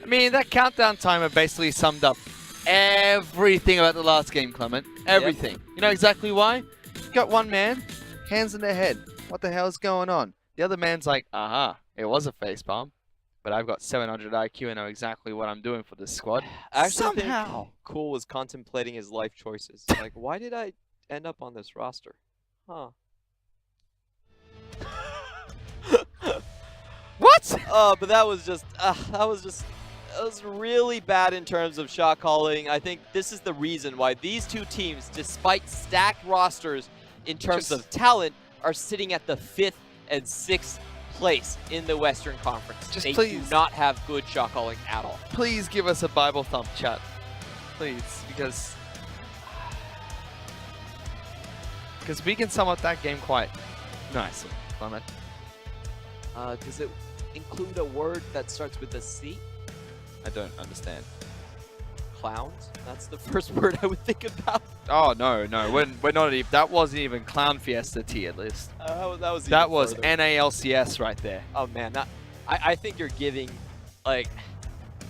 I mean, that countdown timer basically summed up everything about the last game, Clement. Everything. Yep. You know exactly why? You got one man, hands in their head. What the hell's going on? The other man's like, aha, it was a facepalm, but I've got 700 IQ and know exactly what I'm doing for this squad. I actually Somehow. think Cool was contemplating his life choices. Like, why did I end up on this roster? Huh. What? But that was really bad in terms of shot calling. I think this is the reason why these two teams, despite stacked rosters in terms of talent, are sitting at the 5th and 6th place in the Western Conference. They do not have good shot calling at all. Please give us a Bible thump, chat. Please, because we can sum up that game quite nicely, Clement. Does it include a word that starts with a C? I don't understand. Clowns? That's the first word I would think about. Oh no, we're not even. That wasn't even Clown Fiesta tier list. That was further. NALCS right there. Oh man, I think you're giving, like,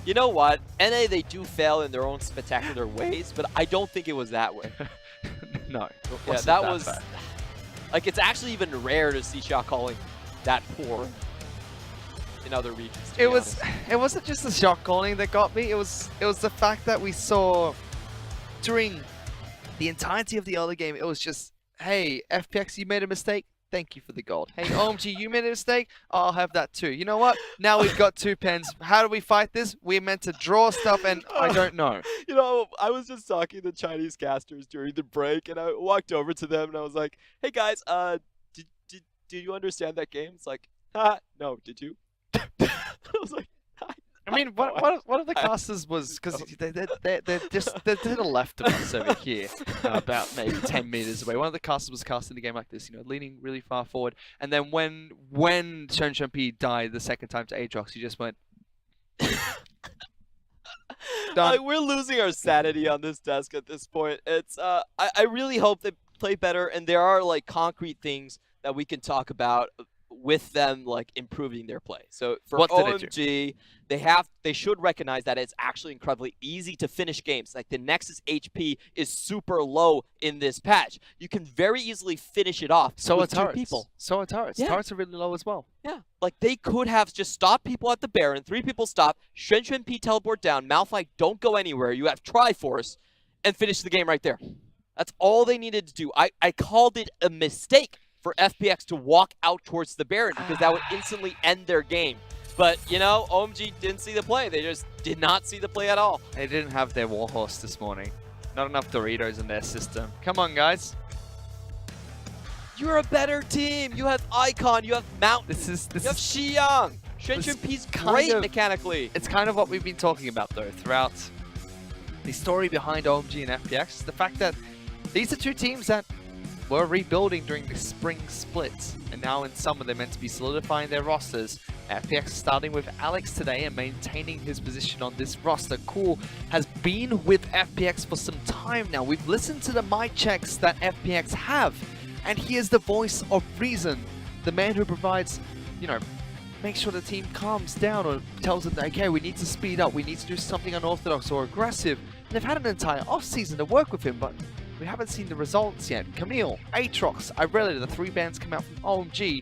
you know what? NA, they do fail in their own spectacular ways, but I don't think it was that way. No. Yeah, that was bad. Like, it's actually even rare to see shot calling that poor in other regions. It wasn't just the shot calling that got me. It was the fact that we saw during the entirety of the early game. It was just, hey, FPX, you made a mistake. Thank you for the gold. Hey, OMG, you made a mistake. I'll have that too. You know what? Now we've got 2 pens. How do we fight this? We're meant to draw stuff, and I don't know. You know, I was just talking to Chinese casters during the break, and I walked over to them, and I was like, hey guys, did you understand that game? It's like, no, did you? I was like, I mean, one of the casters was, because they're to the left of us over here, about maybe 10 meters away. One of the casters was casting the game like this, you know, leaning really far forward. And then when Shenshunpi died the second time to Aatrox, he just went. Like, we're losing our sanity on this desk at this point. It's I really hope they play better, and there are like concrete things that we can talk about with them, like improving their play. So for OMG, they should recognize that it's actually incredibly easy to finish games. Like, the Nexus HP is super low in this patch. You can very easily finish it off. So with are turrets. 2 people. So are turrets. Yeah. Turrets are really low as well. Yeah, like they could have just stopped people at the Baron. 3 people stop. P teleport down. Malphite don't go anywhere. You have Triforce, and finish the game right there. That's all they needed to do. I called it a mistake for FPX to walk out towards the Baron, because that would instantly end their game. But, you know, OMG didn't see the play. They just did not see the play at all. They didn't have their Warhorse this morning. Not enough Doritos in their system. Come on, guys. You're a better team. You have Icon. You have Mountain. You have Xiang. P's great mechanically. It's kind of what we've been talking about, though, throughout the story behind OMG and FPX. The fact that these are 2 teams that were rebuilding during the spring splits, and now in summer they're meant to be solidifying their rosters. FPX starting with Alex today and maintaining his position on this roster. Cool has been with FPX for some time now. We've listened to the mic checks that FPX have, and he is the voice of reason. The man who provides, you know, make sure the team calms down or tells them that, okay, we need to speed up, we need to do something unorthodox or aggressive. And they've had an entire off-season to work with him, but we haven't seen the results yet. Camille, Aatrox, Irelia, the 3 bans come out from OMG.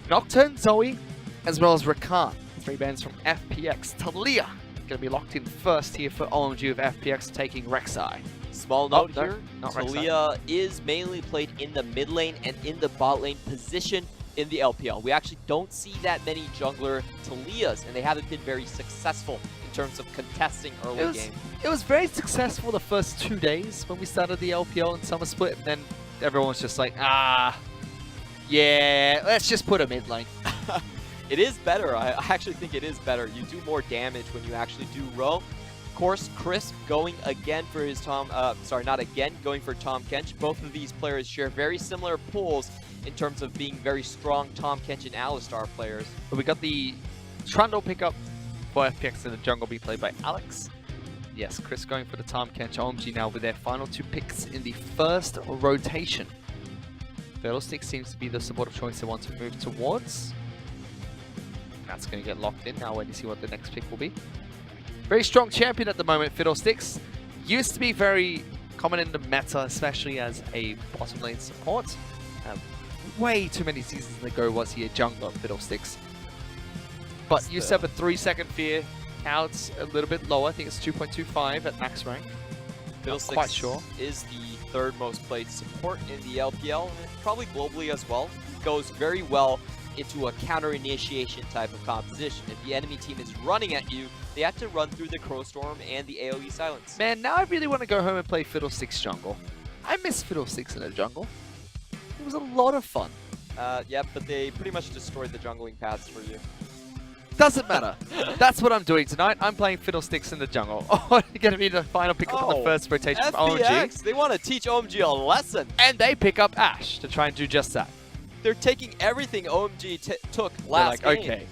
Nocturne, Zoe, as well as Rakan. 3 bans from FPX. Talia, going to be locked in first here for OMG with FPX taking Rek'Sai. Small note here, Talia is mainly played in the mid lane and in the bot lane position in the LPL. We actually don't see that many jungler Talias, and they haven't been very successful in terms of contesting early game. It was very successful the first 2 days when we started the LPL and Summer Split, and then everyone was just like, yeah, let's just put a mid lane. It is better. I actually think it is better. You do more damage when you actually do roam. Of course, Crisp going again for his going for Tahm Kench. Both of these players share very similar pools in terms of being very strong Tahm Kench and Alistar players. But we got the Trundle pickup for FPX in the jungle being played by Alex. Yes, Chris going for the Tahm Kench. OMG now with their final 2 picks in the first rotation. Fiddlestick seems to be the supportive choice they want to move towards. That's going to get locked in now when you see what the next pick will be. Very strong champion at the moment, Fiddlesticks. Used to be very common in the meta, especially as a bottom lane support. Way too many seasons ago was he a jungler, Fiddlesticks. But used to have a 3-second fear. Now it's a little bit lower. I think it's 2.25 at max rank. Fiddlesticks Quite sure. is the third most played support in the LPL, and probably globally as well. He goes very well into a counter-initiation type of composition. If the enemy team is running at you, they have to run through the Crow Storm and the AoE silence. Man, now I really want to go home and play Fiddlesticks jungle. I miss Fiddlesticks in the jungle. It was a lot of fun. Yeah, but they pretty much destroyed the jungling paths for you. Doesn't matter. That's what I'm doing tonight. I'm playing Fiddlesticks in the jungle. Oh, going to be the final pickup on the first rotation from OMG. FPX, they want to teach OMG a lesson. And they pick up Ashe to try and do just that. They're taking everything OMG took last game. Okay.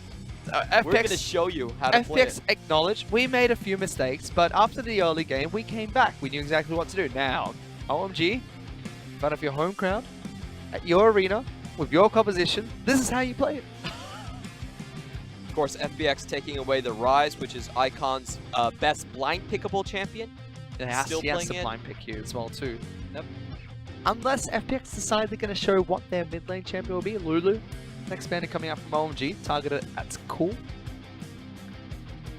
We're going to show you how to play it. FPX acknowledged we made a few mistakes, but after the early game, we came back. We knew exactly what to do. Now, OMG, in front of your home crowd, at your arena, with your composition, this is how you play it. Of course, FPX taking away the Rise, which is Icon's best blind pickable champion. He has to blind pick here as well too. Yep. Unless FPX decide they're going to show what their mid lane champion will be, Lulu. Next banner coming out from OMG, targeted at cool.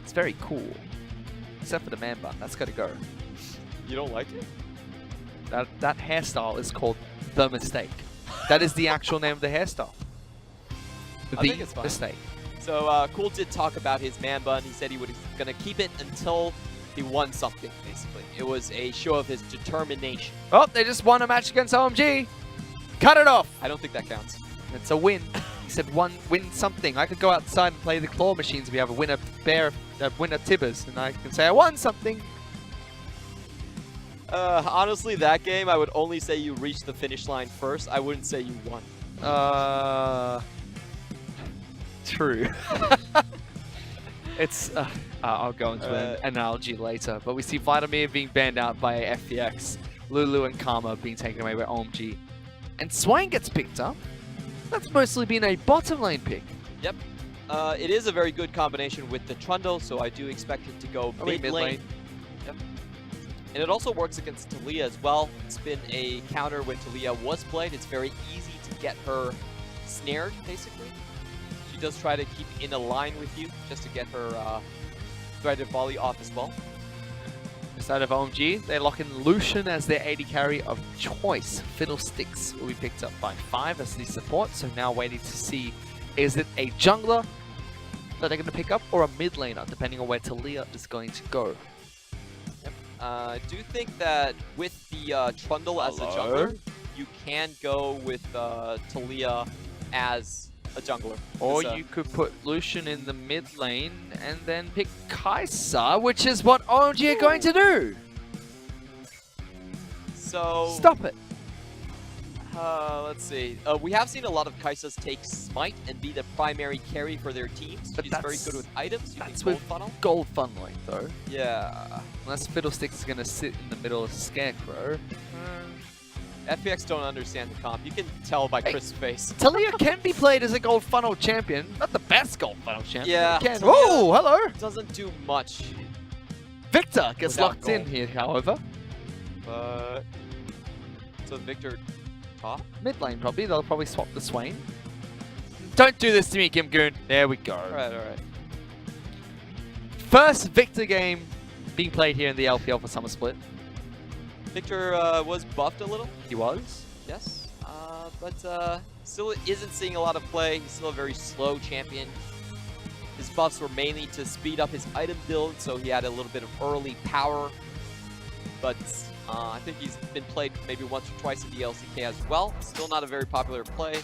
It's very cool. Except for the man bun, that's got to go. You don't like it? That hairstyle is called The Mistake. That is the actual name of the hairstyle. I think it's fine. Mistake. So Cool did talk about his man bun. He said he was going to keep it until he won something, basically. It was a show of his determination. Oh, they just won a match against OMG. Cut it off. I don't think that counts. It's a win. He said win something. I could go outside and play the claw machines. We have a winner Tibbers, and I can say I won something. Honestly, that game, I would only say you reached the finish line first. I wouldn't say you won. True. It's I'll go into an analogy later, but we see Vladimir being banned out by FPX, Lulu and Karma being taken away by OMG, and Swain gets picked up. That's mostly been a bottom lane pick. Yep. It is a very good combination with the Trundle, so I do expect it to go mid lane. Yep. And it also works against Talia as well. It's been a counter when Talia was played. It's very easy to get her snared, basically. She does try to keep in a line with you, just to get her threaded volley off as well. Side of OMG, they lock in Lucian as their AD carry of choice. Fiddlesticks will be picked up by 5 as the support, so now waiting to see, is it a jungler that they're going to pick up or a mid laner, depending on where Talia is going to go. Yep. I do think that with the Trundle as a jungler, you can go with Talia as a jungler. Or you could put Lucian in the mid lane and then pick Kai'Sa, which is what OMG are going to do. So stop it. Let's see. We have seen a lot of Kai'Sas take Smite and be the primary carry for their teams. But she's very good with items. That's gold funnel. Gold funneling, though. Yeah. Unless Fiddlesticks is going to sit in the middle of Scarecrow. FPX don't understand the comp. You can tell by Chris' face. Talia can be played as a gold funnel champion. Not the best gold funnel champion. Yeah. Oh, hello. Doesn't do much. Victor gets locked in here, however. So Victor top? Mid lane, probably. They'll probably swap the Swain. Don't do this to me, Kim Goon. There we go. Alright, alright. First Victor game being played here in the LPL for Summer Split. Victor was buffed a little. He was? Yes. But still isn't seeing a lot of play. He's still a very slow champion. His buffs were mainly to speed up his item build, so he had a little bit of early power. But I think he's been played maybe once or twice in the LCK as well. Still not a very popular play.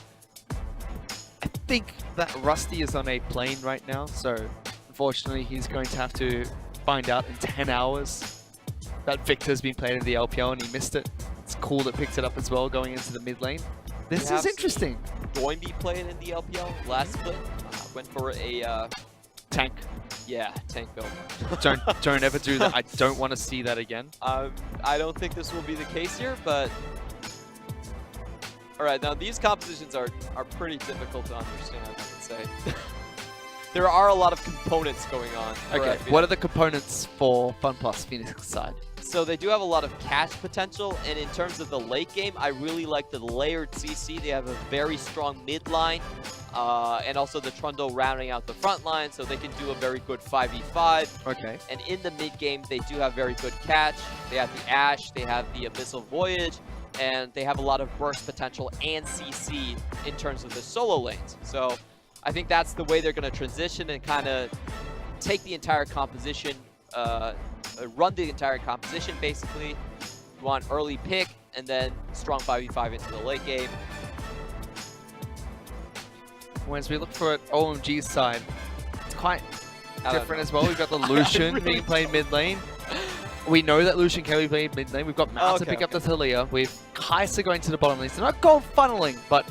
I think that Rusty is on a plane right now, so unfortunately he's going to have to find out in 10 hours that Victor's been played in the LPL and he missed it. It's cool that picked it up as well going into the mid lane. This is interesting. Doinby played in the LPL last split. Went for a tank. Yeah, tank build. don't ever do that. I don't want to see that again. I don't think this will be the case here, but all right. Now these compositions are pretty difficult to understand, I would say. there are a lot of components going on. for Okay, FPX. what are the components for FunPlus Phoenix side? So they do have a lot of catch potential, and in terms of the late game, I really like the layered CC. They have a very strong mid line, and also the Trundle rounding out the front line, so they can do a very good 5v5. Okay. And in the mid game, they do have very good catch. They have the Ash, they have the Abyssal Voyage, and they have a lot of burst potential and CC in terms of the solo lanes. So I think that's the way they're going to transition and kind of take the entire composition, run the entire composition basically. You want early pick and then strong 5v5 into the late game. As we look for it, OMG's side, it's quite different as well. We've got the Lucian being played mid lane. We know that Lucian can be played mid lane. We've got Mao to pick up the Thalia. We've Kai'Sa going to the bottom lane. So not gold funneling, but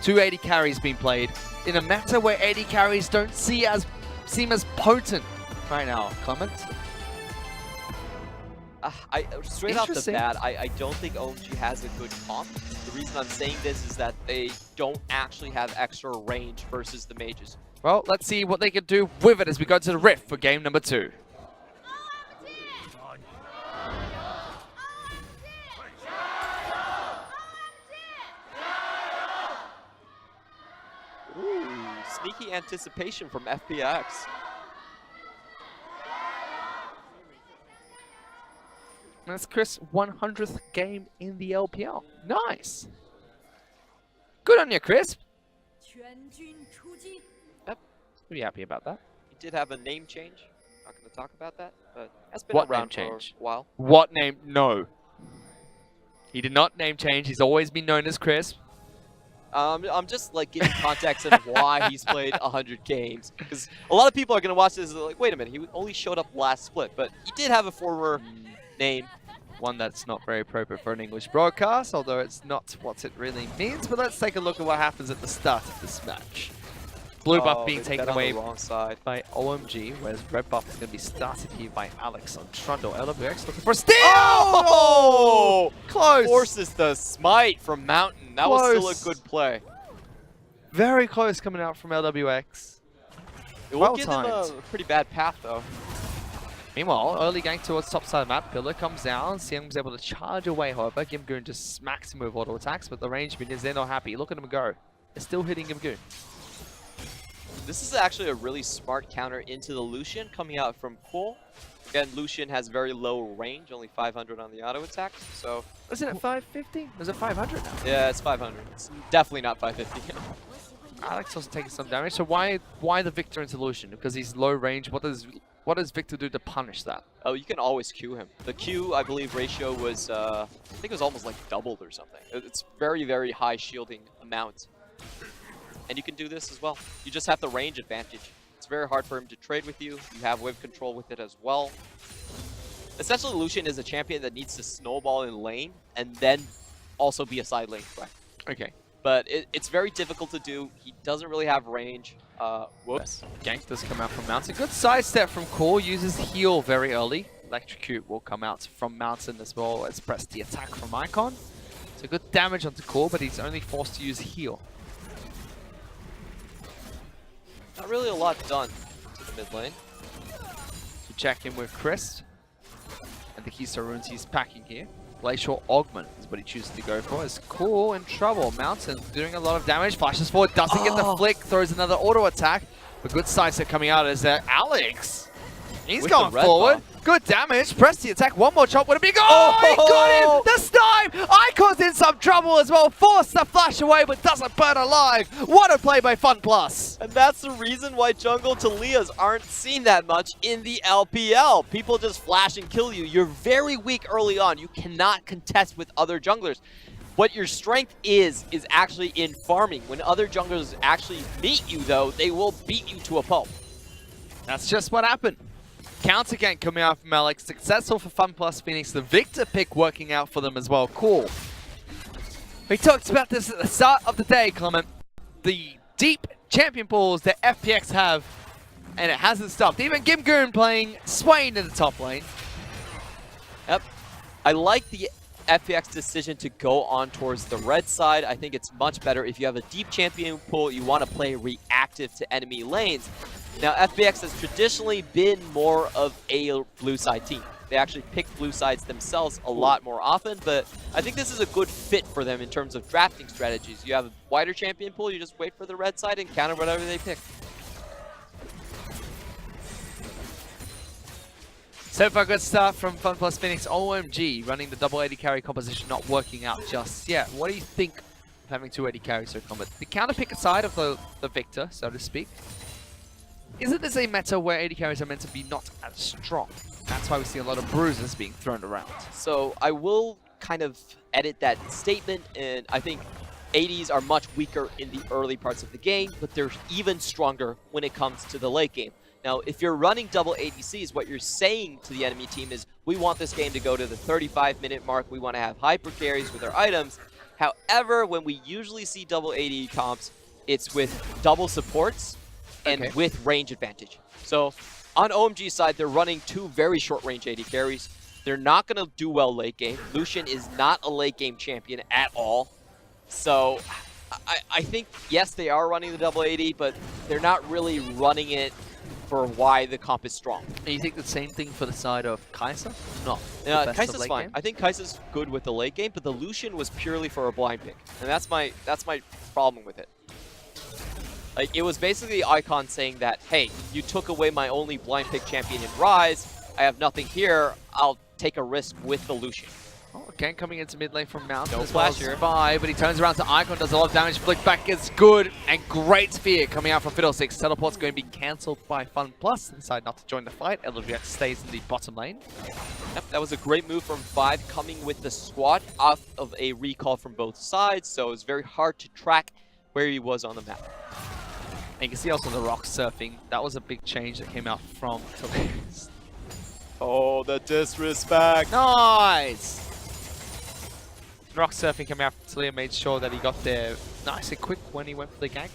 280 carries being played in a meta where 80 carries don't seem as potent right now. Clement? Straight off the bat, I don't think OMG has a good comp. The reason I'm saying this is that they don't actually have extra range versus the mages. Well, let's see what they can do with it as we go to the Rift for game number 2. Ooh, sneaky anticipation from FPX. That's Chris' 100th game in the LPL. Nice. Good on you, Chris. Yep, pretty happy about that. He did have a name change. Not going to talk about that, but that's been What around name for change? a while. What name? No. He did not name change. He's always been known as Chris. I'm just like giving context of why he's played 100 games, because a lot of people are going to watch this and they're like, wait a minute, he only showed up last split, but he did have a former name. One that's not very appropriate for an English broadcast, although it's not what it really means. But let's take a look at what happens at the start of this match. Blue buff being taken away on the wrong side by OMG, whereas red buff is going to be started here by Alex on Trundle. LPX looking for a steal! Oh! Close! Forces the smite from Mountain. That was still a good play. Very close coming out from LWX. It will give them a pretty bad path, though. Meanwhile, early gank towards top side map. Pillar comes down. Siang's able to charge away, however. Gimgoon just smacks him with auto attacks, but the range minions, they're not happy. Look at him go. They're still hitting Gimgoon. This is actually a really smart counter into the Lucian coming out from Cool. Again, Lucian has very low range, only 500 on the auto attack, so... Isn't it 550? Is it 500 now? Yeah, it's 500. It's definitely not 550. Alex also taking some damage, so why the Victor into Lucian? Because he's low range. What does Victor do to punish that? Oh, you can always Q him. The Q, I believe, ratio was, I think it was almost like doubled or something. It's very, very high shielding amount. And you can do this as well. You just have the range advantage. It's very hard for him to trade with you. You have wave control with it as well. Essentially, Lucian is a champion that needs to snowball in lane and then also be a side lane threat. Okay. But it's very difficult to do. He doesn't really have range. Whoops. Gank does come out from Mountain. Good sidestep from Core. Uses heal very early. Electrocute will come out from Mountain as well as press the attack from Icon. So good damage onto Core, but he's only forced to use heal. Not really a lot done to the mid lane. To check in with Chris. And the Keystone runes he's packing here. Glacial Augment is what he chooses to go for. It's Cool in trouble. Mountain doing a lot of damage. Flashes forward, doesn't get the flick. Throws another auto attack. A good sidestep coming out is Alex. He's going forward. Good damage. Press the attack. One more chop. Would it be good? Oh, he got him! The snipe! Icon's in some trouble as well. Forced the flash away, but doesn't burn alive. What a play by FunPlus. And that's the reason why jungle Talias aren't seen that much in the LPL. People just flash and kill you. You're very weak early on. You cannot contest with other junglers. What your strength is actually in farming. When other junglers actually meet you, though, they will beat you to a pulp. That's just what happened. Counter gank coming out from Alex. Successful for FunPlus Phoenix. The Victor pick working out for them as well. Cool. We talked about this at the start of the day, Clement. The deep champion pools that FPX have, and it hasn't stopped. Even Gimgoon playing Swain in the top lane. Yep. I like the FPX decision to go on towards the red side. I think it's much better if you have a deep champion pool, you want to play reactive to enemy lanes. Now, FPX has traditionally been more of a blue side team. They actually pick blue sides themselves a lot more often, but I think this is a good fit for them in terms of drafting strategies. You have a wider champion pool, you just wait for the red side and counter whatever they pick. So far, good start from FunPlus Phoenix. OMG running the double AD carry composition, not working out just yet. What do you think of having two AD carries so common? The counter pick aside of the victor, so to speak. Isn't this a meta where AD carries are meant to be not as strong? That's why we see a lot of bruises being thrown around. So I will kind of edit that statement, and I think ADs are much weaker in the early parts of the game, but they're even stronger when it comes to the late game. Now, if you're running double ADCs, what you're saying to the enemy team is, we want this game to go to the 35-minute mark, we want to have hyper carries with our items. However, when we usually see double AD comps, it's with double supports and with range advantage. So on OMG's side, they're running two very short-range AD carries. They're not going to do well late game. Lucian is not a late game champion at all. So I think, yes, they are running the double AD, but they're not really running it for why the comp is strong. And you think the same thing for the side of Kai'Sa? No. Kai'Sa's fine. I think Kai'Sa's good with the late game, but the Lucian was purely for a blind pick. And that's my problem with it. Like, it was basically Icon saying that, hey, you took away my only blind pick champion in Rise, I have nothing here, I'll take a risk with the Lucian. Oh, again, coming into mid lane from Mountain. No as well flash as here. Spy, but he turns around to Icon, does a lot of damage. Flick back is good, and great spear coming out from Fiddlesticks. Teleport's going to be cancelled by FunPlus. Decide not to join the fight. LPX stays in the bottom lane. Yep, that was a great move from 5, coming with the squad off of a recall from both sides, so it was very hard to track where he was on the map. And you can see also the rock surfing. That was a big change that came out from Taliyah. Oh, the disrespect! Nice! Rock surfing coming out from Taliyah made sure that he got there nice and quick when he went for the gank.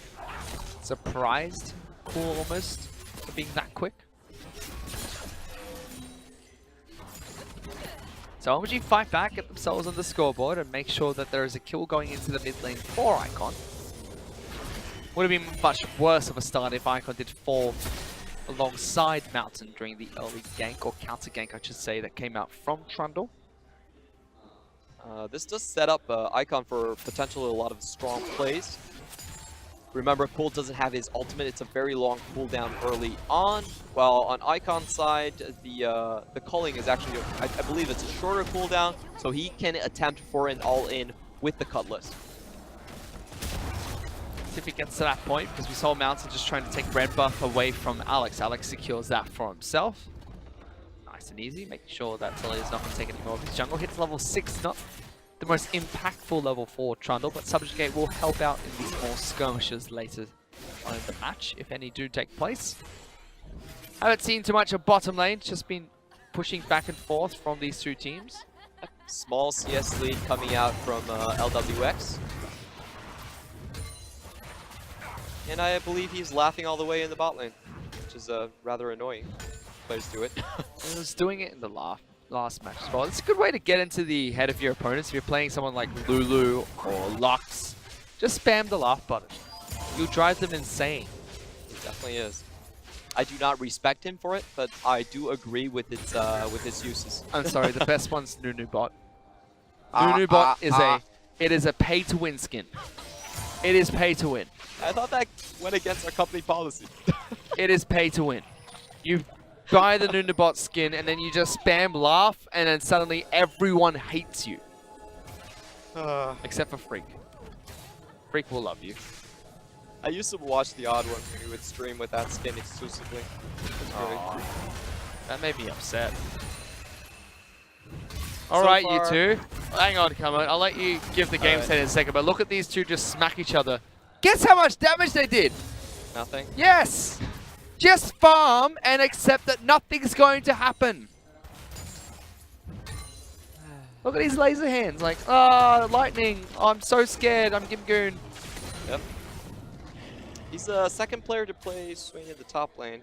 Surprised, cool almost, for being that quick. So OMG fight back, get themselves on the scoreboard and make sure that there is a kill going into the mid lane for Icon. Would have been much worse of a start if Icon did fall alongside Mountain during the early gank, or counter gank I should say, that came out from Trundle. This does set up Icon for potentially a lot of strong plays. Remember, Cool doesn't have his ultimate. It's a very long cooldown early on. While on Icon's side, the culling is actually, I believe it's a shorter cooldown, so he can attempt for an all-in with the Cutlass. See if he gets to that point, because we saw Mountain just trying to take red buff away from Alex. Alex secures that for himself. Nice and easy, making sure that Taliyah's not going to take any more of his jungle. Hits level 6, not the most impactful level for Trundle, but Subjugate will help out in these small skirmishes later on in the match, if any do take place. Haven't seen too much of bottom lane, it's just been pushing back and forth from these two teams. Small CS lead coming out from LWX. And I believe he's laughing all the way in the bot lane, which is rather annoying. Players do it. He was doing it in the last match as well. It's a good way to get into the head of your opponents. If you're playing someone like Lulu or Lux, just spam the laugh button. You'll drive them insane. It definitely is. I do not respect him for it, but I do agree with its uses. I'm sorry, the best one's Nunubot. Nunubot is a pay-to-win skin. It is pay-to-win. I thought that went against our company policy. It is pay-to-win. You buy the Nunubot skin and then you just spam laugh and then suddenly everyone hates you. Except for Freak. Freak will love you. I used to watch the Odd One when he would stream with that skin exclusively. That made me upset. Alright, you two. Hang on, come on. I'll let you give the game set in a second, but look at these two just smack each other. Guess how much damage they did? Nothing? Yes! Just farm and accept that nothing's going to happen. Look at his laser hands, like, lightning, I'm so scared, I'm Gimgoon. Yep. He's the second player to play Swing in the top lane.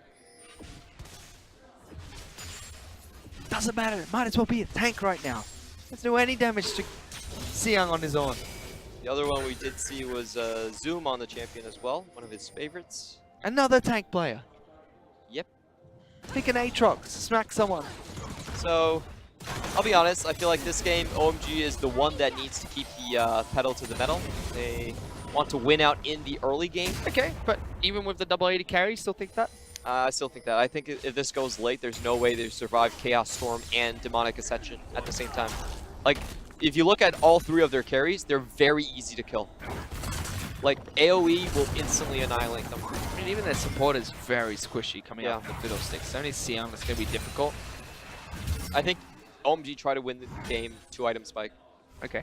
Doesn't matter, might as well be a tank right now. Let's do any damage to Siang on his own. The other one we did see was Zoom on the champion as well, one of his favorites. Another tank player. Pick an Aatrox, smack someone. So, I'll be honest, I feel like this game, OMG is the one that needs to keep the pedal to the metal. They want to win out in the early game. Okay, but even with the double 80 carry, you still think that? I still think that. I think if this goes late, there's no way they survive Chaos Storm and Demonic Ascension at the same time. Like, if you look at all three of their carries, they're very easy to kill. Like, AoE will instantly annihilate them. I mean, even their support is very squishy coming out Yeah. of the Fiddlesticks. Only Sion is going to be difficult. I think OMG try to win the game 2-item spike. Okay.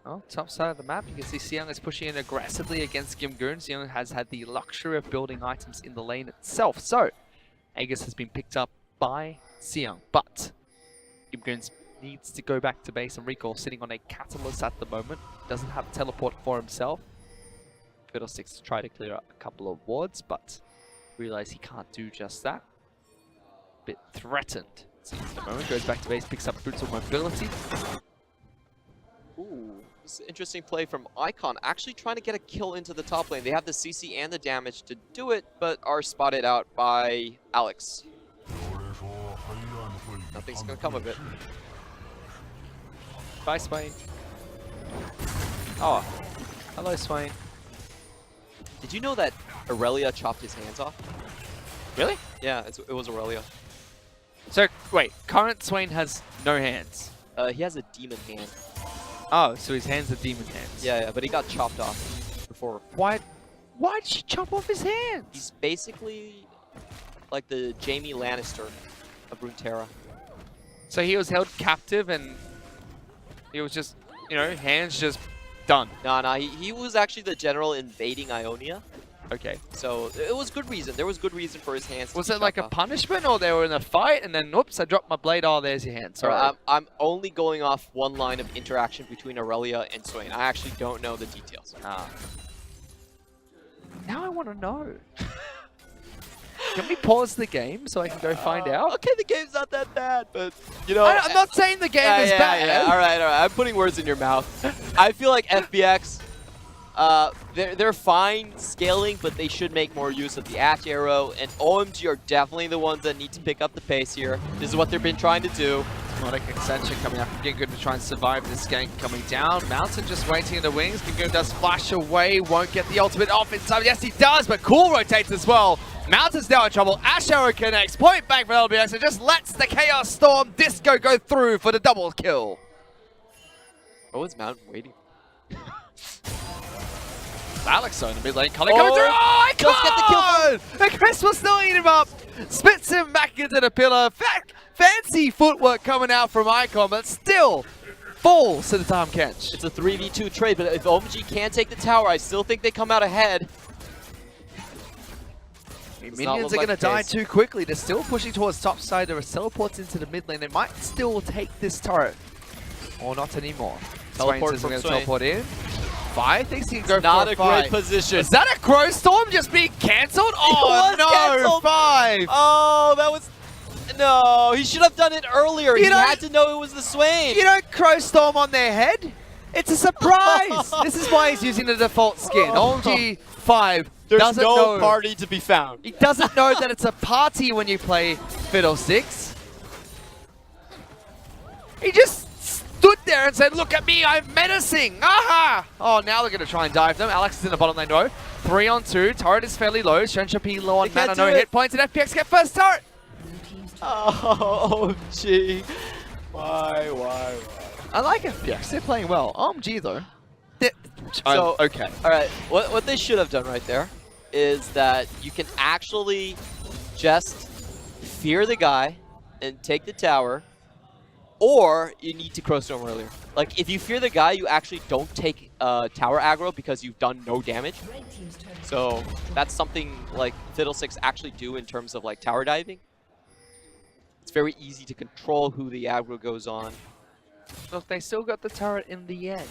Well, top side of the map, you can see Sion is pushing in aggressively against Gimgoon. Sion has had the luxury of building items in the lane itself. So, Aegis has been picked up by Sion, but Gimgoon needs to go back to base and recall, sitting on a Catalyst at the moment. Doesn't have teleport for himself. Fiddlesticks try to clear up a couple of wards, but realize he can't do just that. Bit threatened. Seems at the moment, goes back to base, picks up Boots of Mobility. Ooh, this is an interesting play from Icon. Actually trying to get a kill into the top lane. They have the CC and the damage to do it, but are spotted out by Alex. Nothing's gonna come of it. Bye, Swain. Oh, hello, Swain. Did you know that Aurelia chopped his hands off? Really? Yeah, it was Aurelia. So, wait, current Swain has no hands. He has a demon hand. Oh, so his hands are demon hands. Yeah, but he got chopped off before. Why'd she chop off his hands? He's basically like the Jaime Lannister of Runeterra. So he was held captive and he was just, you know, hands just done. Nah, he was actually the general invading Ionia. Okay. So it was good reason. There was good reason for his hands. Was to be it like a chopped off. punishment, or they were in a fight and then, oops, I dropped my blade, oh, there's your hand. Sorry. I'm only going off one line of interaction between Aurelia and Swain. I actually don't know the details. Now I want to know. Can we pause the game so I can go find out? Okay, the game's not that bad, but you know. I'm not saying the game is bad. Yeah. All right. I'm putting words in your mouth. I feel like FPX, they're fine scaling, but they should make more use of the Ash Arrow. And OMG are definitely the ones that need to pick up the pace here. This is what they've been trying to do. Demonic Ascension coming up from Gingoon to try and survive this gank coming down. Mountain just waiting in the wings. Gingoon does flash away, won't get the ultimate off in time. Yes, he does, but Cool rotates as well. Mountain's now in trouble. Ash Arrow connects. Point back for LPX and just lets the Chaos Storm Disco go through for the double kill. Oh, is Mountain waiting? Alex in the mid lane, coming Oh, through. Oh, I just get the kill can't! And Chris will still eat him up. Spits him back into the pillar. Fancy footwork coming out from Icon, but still falls to the Tom Kench. It's a 3v2 trade, but if OMG can take the tower, I still think they come out ahead. Minions are going to die too quickly. They're still pushing towards top side. There are teleports into the mid lane. They might still take this turret. Or not anymore. Teleport Swain says from we're going to teleport in. Fi thinks he can go Not for a a fight. great position. Is that a Growth Storm just being cancelled? Oh, was no, cancelled. 5. Oh, that was... No, he should have done it earlier. He had to know it was the Swain. You don't Growth Storm on their head. It's a surprise. This is why he's using the default skin. OMG 5 There's doesn't no know. party to be found. He doesn't know that it's a party when you play Fiddlesticks. He just stood there and said, look at me, I'm menacing. Aha! Oh, now they're going to try and dive them. Alex is in the bottom lane though. 3 on 2. Turret is fairly low. Shenshapee low on They can't mana, do no it. hit points. And FPX get first turret. Oh, OMG. Why? I like FPX. They're playing well. OMG though. So, okay. All right, what they should have done right there is that you can actually just fear the guy and take the tower, or you need to Crowstorm earlier. Like, if you fear the guy, you actually don't take tower aggro because you've done no damage. So that's something like Fiddlesticks actually do in terms of like tower diving. It's very easy to control who the aggro goes on. Look, they still got the turret in the end.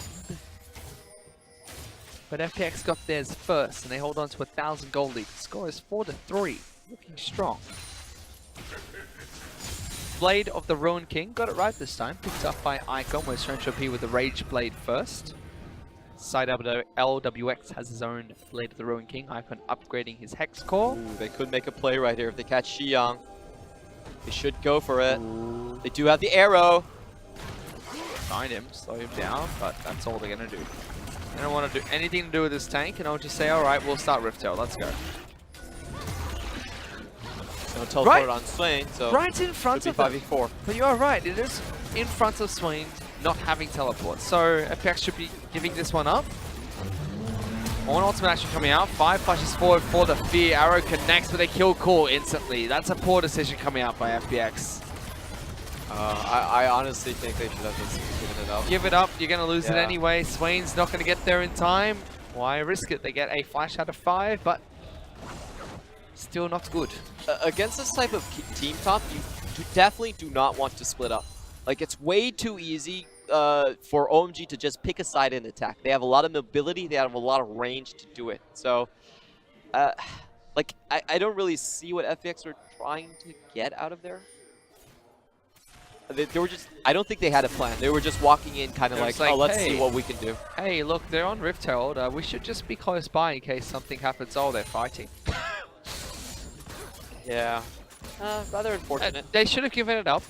But FPX got theirs first, and they hold on to 1,000 gold lead. The score is 4-3, looking strong. Blade of the Ruin King got it right this time. Picked up by Icon, with Shenshapee with the Rage Blade first. Side LWX has his own Blade of the Ruin King icon, upgrading his Hex Core. Ooh, they could make a play right here if they catch Xiyang. They should go for it. Ooh. They do have the arrow. Find him, slow him down, but that's all they're gonna do. They don't want to do anything to do with this tank, and I'll just say, all right, we'll start Rift Tail. Let's go. No teleport on Swain, so right in front of them. 5v4. But you are right, it is in front of Swain not having teleport. So FPX should be giving this one up. One ultimate action coming out. 5 flashes forward for the fear. Arrow connects, but they kill Cool instantly. That's a poor decision coming out by FPX. I honestly think they should have just given it up. Give it up, you're going to lose it anyway. Swain's not going to get there in time. Why risk it? They get a flash out of 5, but still not good. Against this type of team comp, you definitely do not want to split up. Like, it's way too easy for OMG to just pick a side and attack. They have a lot of mobility, they have a lot of range to do it. So, like, I don't really see what FPX are trying to get out of there. They were just, I don't think they had a plan. They were just walking in kind of like, oh, let's see what we can do. Hey, look, they're on Rift Herald. We should just be close by in case something happens. Oh, they're fighting. Yeah. Rather unfortunate. They should have given it up.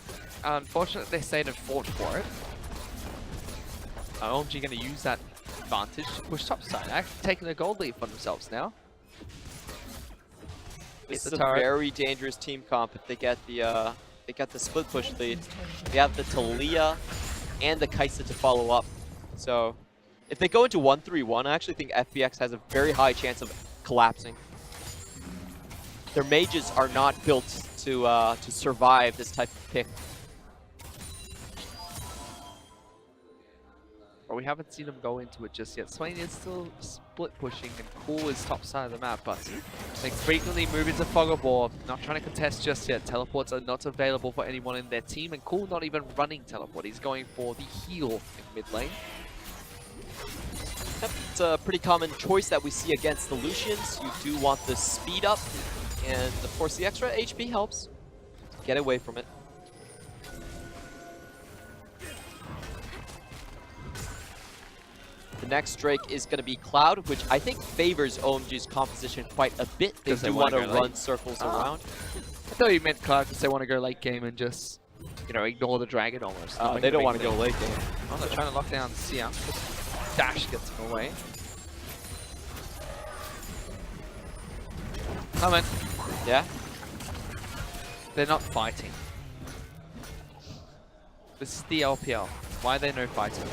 Unfortunately, they stayed and fought for it. OMG going to use that advantage to push topside. Actually taking a gold lead for themselves now. This is a very dangerous team comp if they get the split push lead. They have the Talia and the Kaisa to follow up. So if they go into 1-3-1, I actually think FPX has a very high chance of collapsing. Their mages are not built to survive this type of pick. But we haven't seen them go into it just yet. Swain is still split pushing and Cool is top side of the map, but they frequently move into Fog of War. Not trying to contest just yet. Teleports are not available for anyone in their team, and Cool not even running teleport. He's going for the heal in mid lane. Yep, it's a pretty common choice that we see against the Lucians. You do want the speed up, and of course the extra HP helps. Get away from it. The next Drake is going to be Cloud, which I think favors OMG's composition quite a bit. They do want to run circles around. I thought you meant Cloud because they want to go late game and just, you know, ignore the dragon almost. They don't want to go late game. Oh, they're trying to lock down Sia. Dash gets him away. Coming. Yeah? They're not fighting. This is the LPL. Why are there no fighting?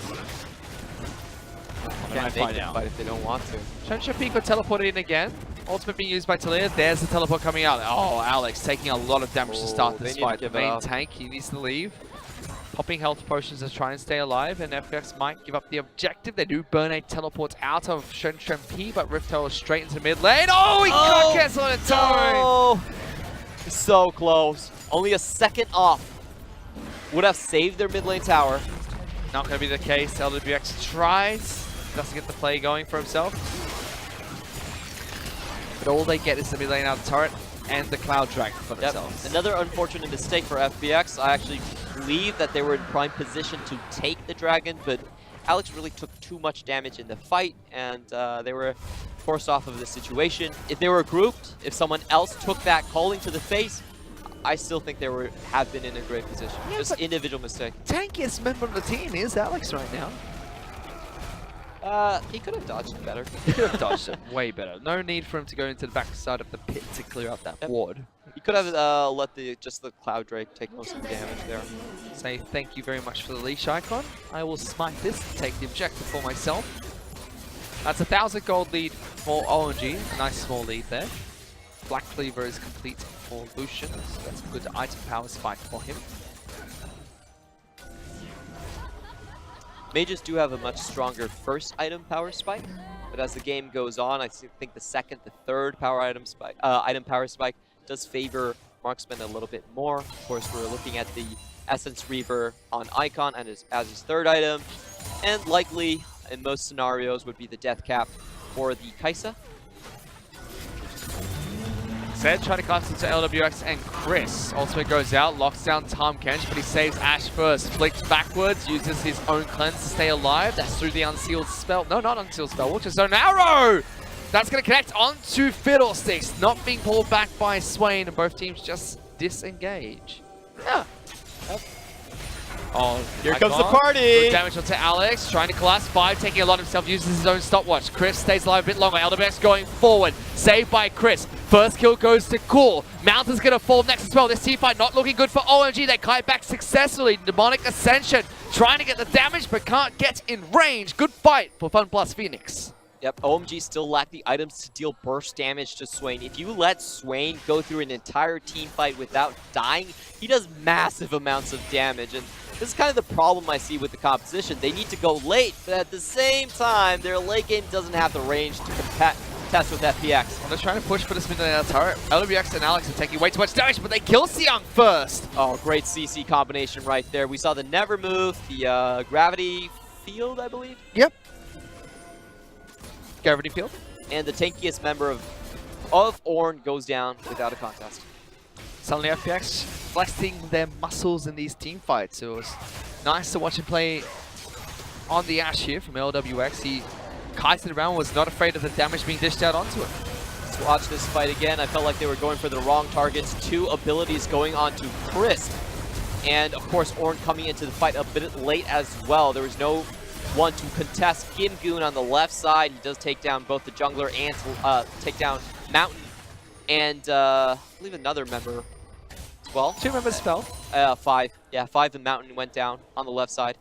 Can't make them fight if they don't want to. Shensha Pico teleported in again. Ultimate being used by Talia. There's the teleport coming out. Oh, Alex taking a lot of damage to start this fight. The main tank, he needs to leave. Popping health potions to try and stay alive, and FPX might give up the objective. They do burn a teleport out of Shensha P, but Rift Tail is straight into mid lane. Oh, he can't cancel it in time! Oh, so close. Only a second off. Would have saved their mid lane tower. Not going to be the case. LWX tries. Doesn't get the play going for himself. But all they get is the mid lane out of the turret and the Cloud Dragon for themselves. Another unfortunate mistake for FPX. I actually believe that they were in prime position to take the dragon, but Alex really took too much damage in the fight, and they were forced off of the situation. If they were grouped, if someone else took that calling to the face, I still think they have been in a great position. Yeah, just individual mistake. Tankiest member of the team is Alex right now. He could have dodged it better. He could have dodged it way better. No need for him to go into the backside of the pit to clear out that ward. He could have let just the Cloud Drake take most of the damage there. Say thank you very much for the leash icon. I will smite this to take the objective for myself. That's 1,000 gold lead for OMG. Nice small lead there. Black Cleaver is complete for Lucian, so that's a good item power spike for him. Mages do have a much stronger first item power spike, but as the game goes on, I think the second, the third power item power spike does favor marksman a little bit more. Of course, we're looking at the Essence Reaver on Icon and as his third item, and likely in most scenarios would be the Death Cap for the Kaisa. Zed trying to cast into LWX and Chris. Ultimate goes out, locks down Tom Kench, but he saves Ash first. Flicks backwards, uses his own cleanse to stay alive. That's through the unsealed spell. No, not unsealed spell, which is an arrow! That's going to connect onto Fiddlesticks, not being pulled back by Swain, and both teams just disengage. Yeah. Oh, here comes the party! Good damage onto Alex, trying to collapse. 5 taking a lot himself, uses his own stopwatch. Chris stays alive a bit longer. LWX going forward, saved by Chris. First kill goes to Cool. Mountain's gonna fall next as well. This team fight not looking good for OMG. They kite back successfully. Demonic Ascension trying to get the damage, but can't get in range. Good fight for FunPlus Phoenix. Yep, OMG still lack the items to deal burst damage to Swain. If you let Swain go through an entire team fight without dying, he does massive amounts of damage. And this is kind of the problem I see with the composition. They need to go late, but at the same time, their late game doesn't have the range to contest with FPX. Well, they're trying to push for this midnight turret. LWX and Alex are taking way too much damage, but they kill Seong first. Oh, great CC combination right there. We saw the Never Move, the Gravity Field, I believe. Yep. Gravity Field. And the tankiest member of Ornn goes down without a contest. Suddenly FPX flexing their muscles in these team fights. It was nice to watch him play on the Ash here from LWX. He kited around, was not afraid of the damage being dished out onto him. Let's watch this fight again. I felt like they were going for the wrong targets. 2 abilities going on to Crisp. And of course Ornn coming into the fight a bit late as well. There was no one to contest Gimgoon on the left side. He does take down both the jungler and take down Mountain. And I believe another member as well. 2 members fell. 5. Yeah, 5 and Mountain went down on the left side.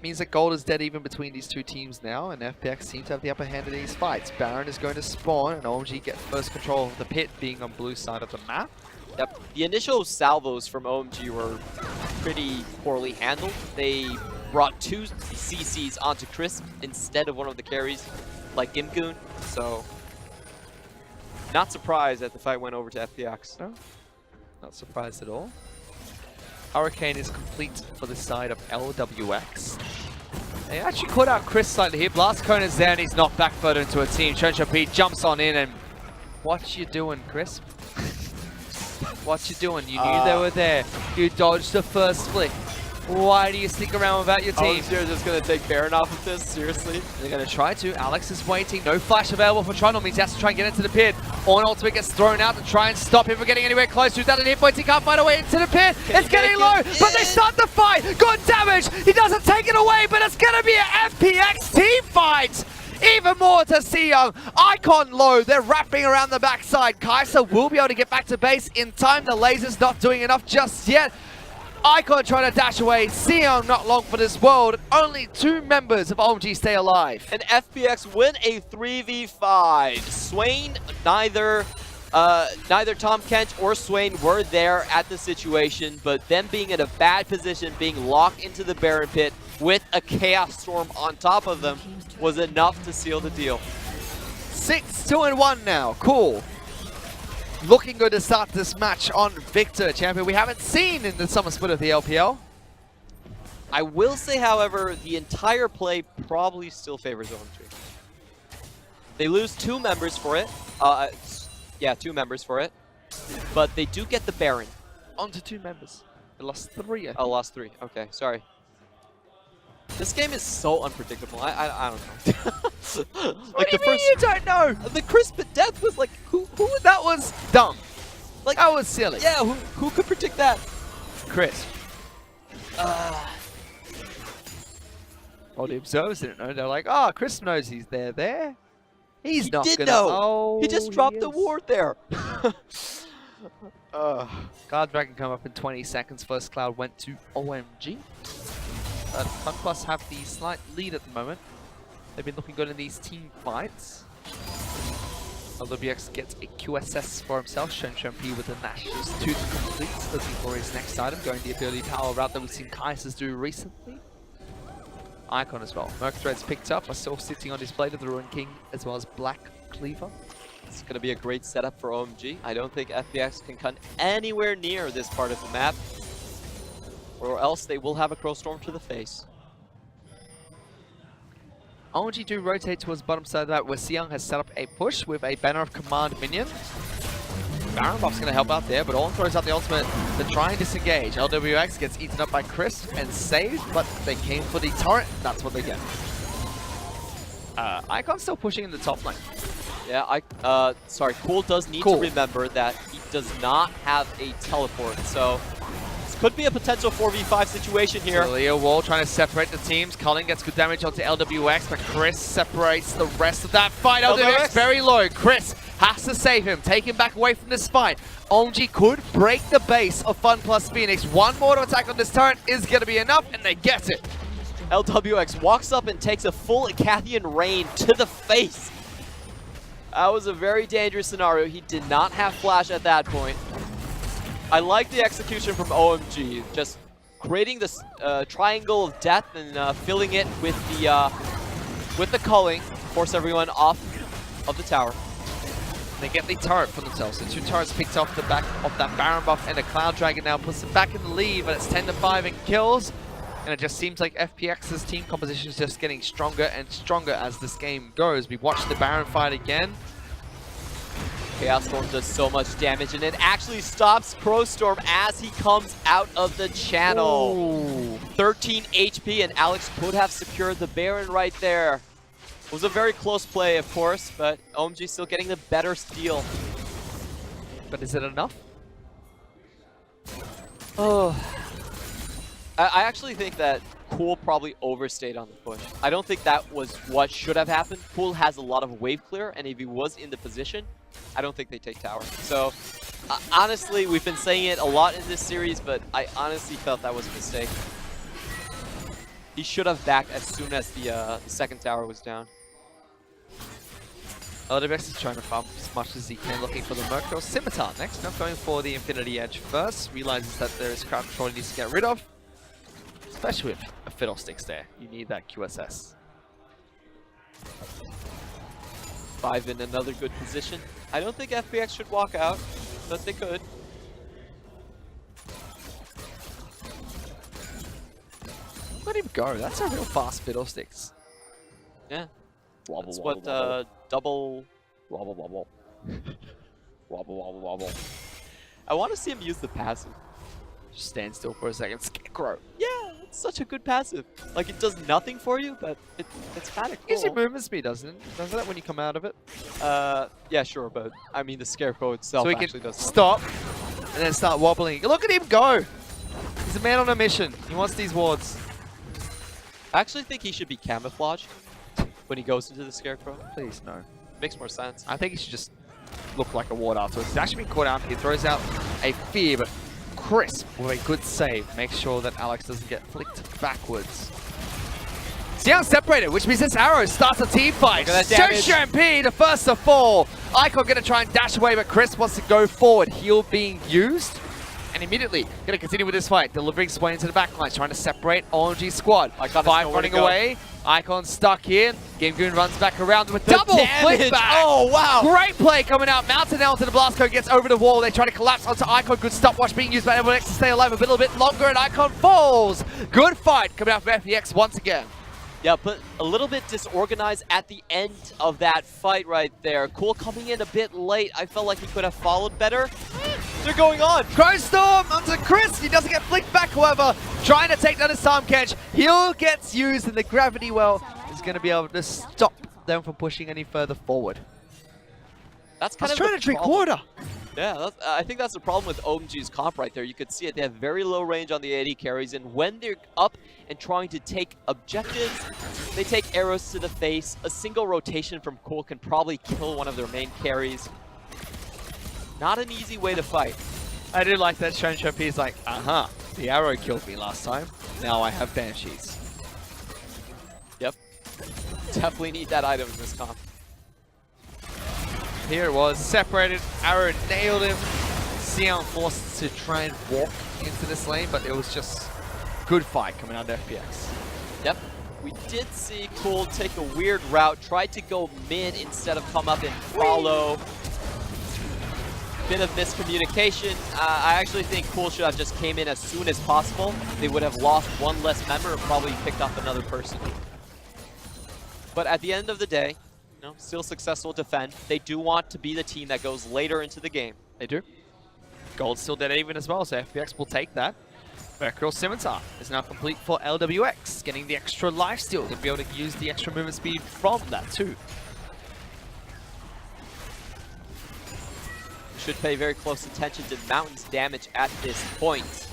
Means that gold is dead even between these 2 teams now, and FPX seem to have the upper hand in these fights. Baron is going to spawn, and OMG get first control of the pit, being on blue side of the map. Yep, the initial salvos from OMG were pretty poorly handled. They brought 2 CCs onto Crisp instead of one of the carries, like Gimgoon. So, not surprised that the fight went over to FPX. No, not surprised at all. Hurricane is complete for the side of LWX. They actually caught out Chris slightly here. Blast Cone is there and he's knocked back further into a team. Chuncha P jumps on in and what you doing, Chris? What you doing? You knew they were there. You dodged the first flick. Why do you stick around without your team? Oh, you're just going to take Baron off of this? Seriously? They're going to try to. Alex is waiting. No flash available for Trundle. Means he has to try and get into the pit. Ornn ultimate gets thrown out to try and stop him from getting anywhere close. Without an hit point, he can't find a way into the pit. It's getting low, but they start the fight. Good damage. He doesn't take it away, but it's going to be an FPX team fight. Even more to Seong. Icon low. They're wrapping around the backside. Kai'Sa will be able to get back to base in time. The laser's not doing enough just yet. Icon trying to dash away. Seong not long for this world. Only 2 members of OMG stay alive. And FPX win a 3v5. Swain, neither Tom Kench or Swain were there at the situation, but them being in a bad position, being locked into the Baron pit with a Chaos Storm on top of them was enough to seal the deal. 6-2-1 now. Cool. Looking good to start this match on Victor, champion we haven't seen in the summer split of the LPL. I will say, however, the entire play probably still favors OMG. They lose 2 members for it. Yeah, 2 members for it. But they do get the Baron. On to 2 members. They lost 3. Oh, lost 3. Okay, sorry. This game is so unpredictable. I don't know. What do you mean you don't know? The Crisp at death was like, who That was dumb. Like, that was silly. Yeah, who could predict that? Chris. Well, the observers didn't know. They're like, oh, Chris knows he's there. He's not gonna know. Oh, he just dropped the ward there. Guard Dragon come up in 20 seconds. First Cloud went to OMG. FunPlus have the slight lead at the moment. They've been looking good in these team fights. LWX gets a QSS for himself. P with the Nash's 2 to complete. Looking for his next item. Going the ability power route that we've seen Kai'Sa's do recently. Icon as well. Merc Thread's picked up. Are still sitting on display to the Ruin King as well as Black Cleaver. It's going to be a great setup for OMG. I don't think FPX can come anywhere near this part of the map, or else they will have a Crow Storm to the face. OMG do rotate towards bottom side of that, where Seong has set up a push with a Banner of Command minion. Baron buff's going to help out there, but Olin throws out the ultimate to try and disengage. LWX gets eaten up by Chris and saved, but they came for the turret. That's what they get. Icon's still pushing in the top lane. Yeah, sorry, Cool does need to remember that he does not have a teleport, so this could be a potential 4v5 situation here. So Leo Wall trying to separate the teams. Cullen gets good damage onto LWX, but Chris separates the rest of that fight. LWX very low. Chris has to save him, take him back away from this fight. OMG could break the base of FunPlus Phoenix. One more to attack on this turret is going to be enough, and they get it. LWX walks up and takes a full Icathian rain to the face. That was a very dangerous scenario. He did not have flash at that point. I like the execution from OMG, just creating this triangle of death and filling it with the culling, force everyone off of the tower. They get the turret for themselves. The 2 turrets picked off the back of that Baron buff, and the Cloud Dragon now puts them back in the lead, but it's 10-5 in kills. And it just seems like FPX's team composition is just getting stronger and stronger as this game goes. We watched the Baron fight again. Chaos Storm does so much damage, and it actually stops Crowstorm as he comes out of the channel. Ooh. 13 HP, and Alex could have secured the Baron right there. It was a very close play, of course, but OMG still getting the better steal. But is it enough? Oh. I actually think that Cool probably overstayed on the push. I don't think that was what should have happened. Cool has a lot of wave clear, and if he was in the position, I don't think they take tower. So, honestly, we've been saying it a lot in this series, but I honestly felt that was a mistake. He should have backed as soon as the second tower was down. LWX is trying to farm as much as he can, looking for the Mercurial Scimitar next. Not going for the Infinity Edge first. Realizes that there is crowd control he needs to get rid of. Especially with a Fiddlesticks there. You need that QSS. 5 in another good position. I don't think FPX should walk out, but they could. Let him go. That's a real fast Fiddlesticks. Yeah. Wobble, that's wobble, what wobble. double... Wobble, wobble. Wobble, wobble, wobble. I want to see him use the passive. Just stand still for a second. Scarecrow. Yeah, it's such a good passive. Like, it does nothing for you, but it's kind of cool. Gives you movement speed, doesn't it? Doesn't it when you come out of it? Yeah, sure, but I mean, the Scarecrow itself so he actually can does stop and then start wobbling. Look at him go! He's a man on a mission. He wants these wards. I actually think he should be camouflaged when he goes into the Scarecrow. Please, no. Makes more sense. I think he should just look like a ward afterwards. He's actually been caught out. He throws out a fear, but Crisp with a good save makes sure that Alex doesn't get flicked backwards. Xiang separated, which means this arrow starts a team fight. Shampoo, the first to fall. Icon gonna try and dash away, but Chris wants to go forward. Heal being used. And immediately gonna continue with this fight, delivering Swain to the backline, trying to separate OMG squad. 5 running away. Icon stuck here. Gamegoon runs back around with double flick back. Oh, wow. Great play coming out. Mountain L to the blast code, gets over the wall. They try to collapse onto Icon. Good stopwatch being used by everyone else to stay alive a little bit longer, and Icon falls. Good fight coming out from FPX once again. Yeah, but a little bit disorganized at the end of that fight right there. Cool coming in a bit late. I felt like he could have followed better. They're going on. Crowstorm onto Chris. He doesn't get flicked back, however. Trying to take down his time catch. Heal gets used, and the gravity well is going to be able to stop them from pushing any further forward. That's kind of trying to drink water. Yeah, I think that's the problem with OMG's comp right there. You could see it. They have very low range on the AD carries, and when they're up and trying to take objectives, they take arrows to the face. A single rotation from Cool can probably kill one of their main carries. Not an easy way to fight. I do like that Shansho P is like, the arrow killed me last time. Now I have Banshees. Yep. Definitely need that item in this comp. Here it was, separated, arrow nailed him. Xiang forced to try and walk into this lane, but it was just good fight coming out of FPX. Yep. We did see Cool take a weird route, tried to go mid instead of come up and follow. Bit of miscommunication. I actually think Cool should have just came in as soon as possible. They would have lost one less member and probably picked up another person. But at the end of the day, still successful defend. They do want to be the team that goes later into the game. They do. Gold's still dead even as well, so FPX will take that. Mercurial Scimitar is now complete for LWX, getting the extra lifesteal to be able to use the extra movement speed from that too. Should pay very close attention to Mountain's damage at this point.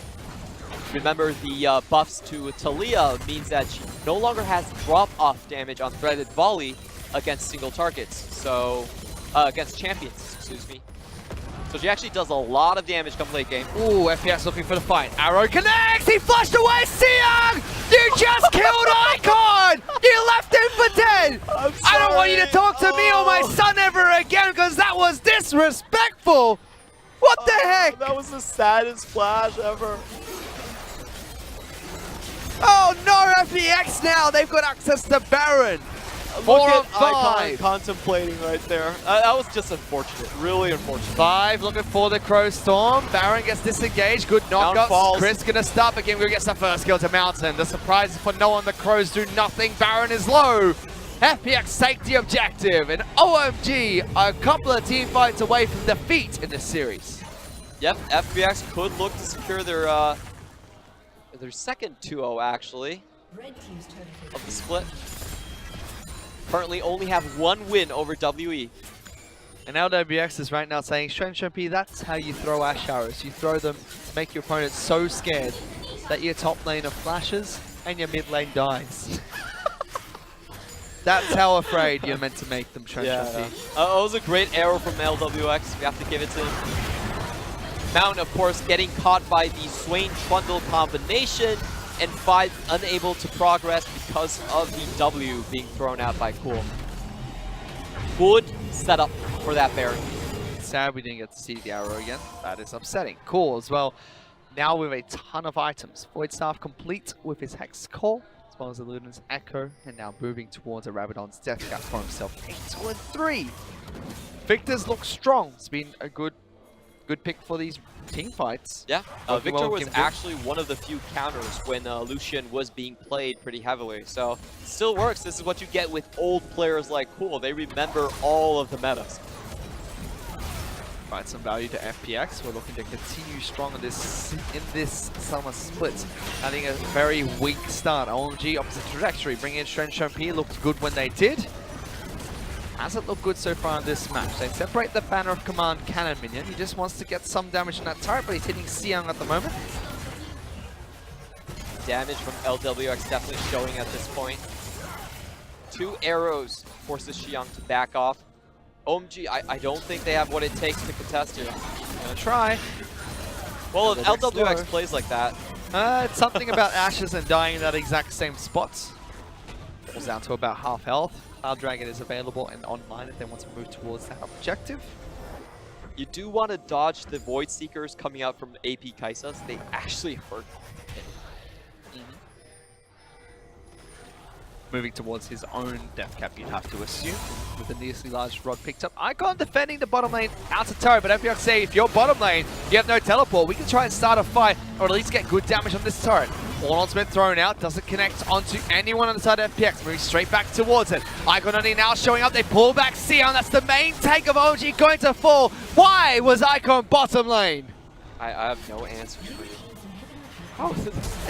Remember, the buffs to Talia means that she no longer has drop-off damage on Threaded Volley against single targets, so against champions, excuse me. So she actually does a lot of damage come late game. Ooh, FPX looking for the fight. Arrow connects! He flushed away Siang! You just killed Icon! You left him for dead! I don't want you to talk to me or my son ever again because that was disrespectful! What the heck? That was the saddest flash ever. Oh no, FPX now! They've got access to Baron! Look 4 at on 5. Icon contemplating right there. That was just unfortunate, really unfortunate. 5 looking for the Crow Storm. Baron gets disengaged. Good knockup. falls. Chris gonna stop again. We're gonna get the first kill to Mountain. The surprise for no one. The Crows do nothing. Baron is low. FPX take the objective. And OMG are a couple of team fights away from defeat in this series. Yep, FPX could look to secure their second 2-0 actually of the split. Currently only have 1 win over WE. And LWX is right now saying, Shenshempi, that's how you throw Ash Arrows. You throw them to make your opponent so scared that your top laner flashes and your mid lane dies. That's how afraid you're meant to make them, Shenshempi. Yeah. It was a great arrow from LWX. We have to give it to him. Mountain, of course, getting caught by the Swain Trundle combination, and 5 unable to progress because of the W being thrown out by Cool. Good setup for that Baron. Sad we didn't get to see the arrow again. That is upsetting. Cool as well. Now with a ton of items. Void Staff complete with his Hex Core, as well as the Luden's Echo, and now moving towards a Rabadon's Death Cap for himself. 8-3. Victor's looks strong. It's been a good pick for these team fights. Yeah, Victor was actually one of the few counters when Lucian was being played pretty heavily. So it still works. This is what you get with old players like Cool. They remember all of the metas. Provide some value to FPX. We're looking to continue strong in this summer split. Having a very weak start. OMG opposite trajectory. Bringing in Shenshempi. Looked good when they did. Hasn't looked good so far in this match. They separate the Banner of Command cannon minion. He just wants to get some damage on that turret, but he's hitting Siang at the moment. Damage from LWX definitely showing at this point. 2 arrows forces Xiang to back off. OMG, I don't think they have what it takes to contest here. Gonna try. Well, if LWX plays like that. It's something about Ashes and dying in that exact same spot. Falls down to about half health. Cloud Dragon is available and online if they want to move towards that objective. You do want to dodge the Void Seekers coming out from AP Kaisas. They actually hurt. Moving towards his own death cap, you'd have to assume, with the nearly large rod picked up. Icon defending the bottom lane out of turret, but FPX say if you're bottom lane, you have no teleport. We can try and start a fight, or at least get good damage on this turret. All on's been thrown out, doesn't connect onto anyone on the side of FPX, moving straight back towards it. Icon only now showing up, they pull back Sion, that's the main tank of OMG going to fall. Why was Icon bottom lane? I have no answer for you. Oh,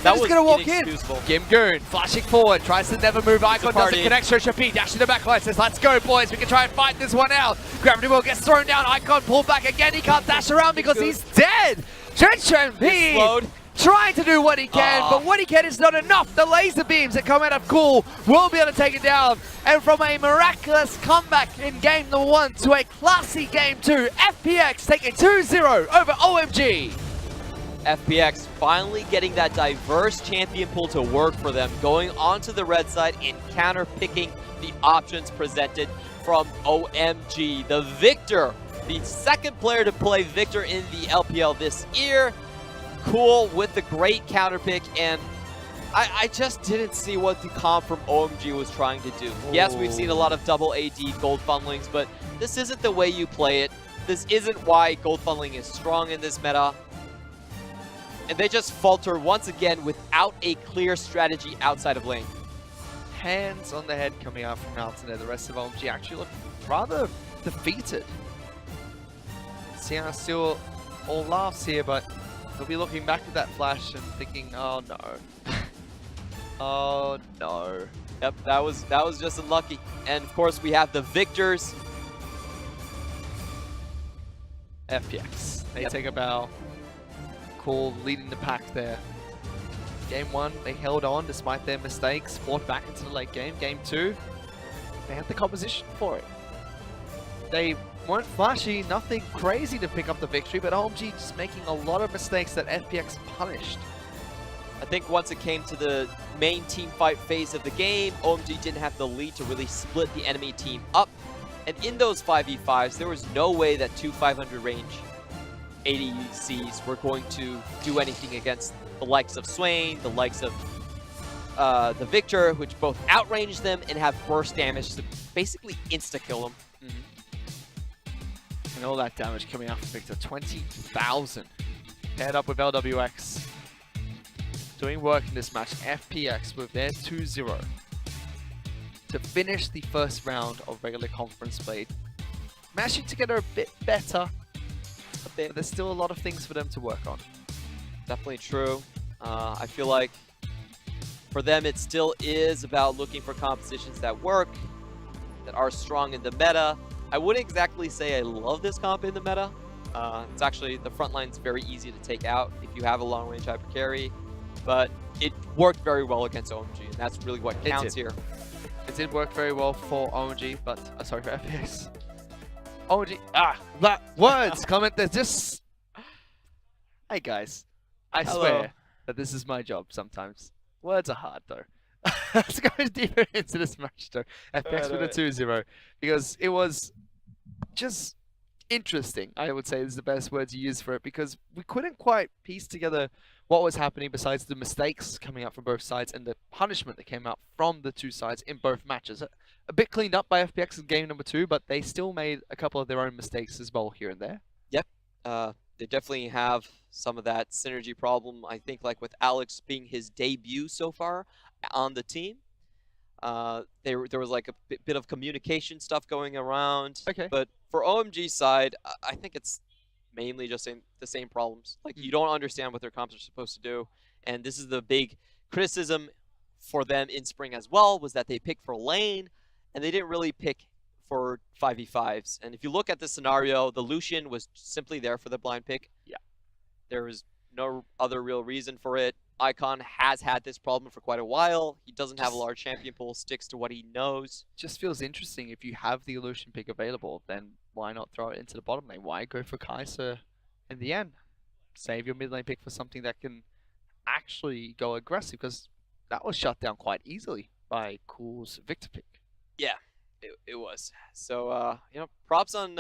that was gonna walk in. Gimgoon flashing forward, tries to never move. Icon doesn't connect. Shenshempi dash to the backline, says, "Let's go, boys. We can try and fight this one out." Gravity Wheel gets thrown down. Icon pulled back again. He can't dash around because he's dead. Shenshempi trying to do what he can, but what he can is not enough. The laser beams that come out of Cool will be able to take it down. And from a miraculous comeback in game 1 to a classy game 2, FPX taking 2-0 over OMG. FPX finally getting that diverse champion pool to work for them, going onto the red side and counter-picking the options presented from OMG. The Victor, the second player to play Victor in the LPL this year. Cool with the great counter-pick, and I just didn't see what the comp from OMG was trying to do. Yes, we've seen a lot of double AD gold funnelings, but this isn't the way you play it. This isn't why gold funneling is strong in this meta. And they just falter once again without a clear strategy outside of lane. Hands on the head coming out from Mountain there. The rest of OMG actually look rather defeated. Sienna still all laughs here, but he'll be looking back at that flash and thinking, oh no. Oh no. Yep, that was just unlucky. And of course we have the victors. FPX. They take a bow. Cool, leading the pack there. Game 1, they held on despite their mistakes, fought back into the late game. Game 2, they had the composition for it. They weren't flashy, nothing crazy to pick up the victory, but OMG just making a lot of mistakes that FPX punished. I think once it came to the main team fight phase of the game, OMG didn't have the lead to really split the enemy team up. And in those 5v5s, there was no way that two 500 range ADCs were going to do anything against the likes of Swain, the likes of the Victor, which both outrange them and have burst damage to basically insta-kill them. And all that damage coming out from Victor, 20,000. Paired up with LWX. Doing work in this match, FPX with their 2-0. To finish the first round of regular conference play. Managing to get her a bit better, but there's still a lot of things for them to work on. Definitely true. I feel like for them it still is about looking for compositions that work, that are strong in the meta. I wouldn't exactly say I love this comp in the meta. It's actually, the front line's very easy to take out if you have a long range hyper carry, but it worked very well against OMG, and that's really what counts here. It did work very well for OMG, but sorry for FPX. OMG, words comment. They're just. Hey guys, I swear that this is my job sometimes. Words are hard though. Let's go deeper into this match though. FPX with a 2-0 because it was just interesting. I would say is the best word to use for it because we couldn't quite piece together what was happening besides the mistakes coming out from both sides and the punishment that came out from the two sides in both matches. A bit cleaned up by FPX in game number 2, but they still made a couple of their own mistakes as well here and there. Yep. They definitely have some of that synergy problem. I think like with Alex being his debut so far on the team, there was like a bit of communication stuff going around. Okay. But for OMG's side, I think it's mainly just the same problems. Like you don't understand what their comps are supposed to do, and this is the big criticism for them in spring as well, was that they picked for lane and they didn't really pick for 5v5s. And if you look at the scenario, the Lucian was simply there for the blind pick. Yeah. There was no other real reason for it. Icon has had this problem for quite a while. He doesn't have a large champion pool, sticks to what he knows. Just feels interesting. If you have the Illusion pick available, then why not throw it into the bottom lane? Why go for Kai'Sa in the end? Save your mid lane pick for something that can actually go aggressive, because that was shut down quite easily by Cool's Victor pick. Yeah, it was. So you know, props on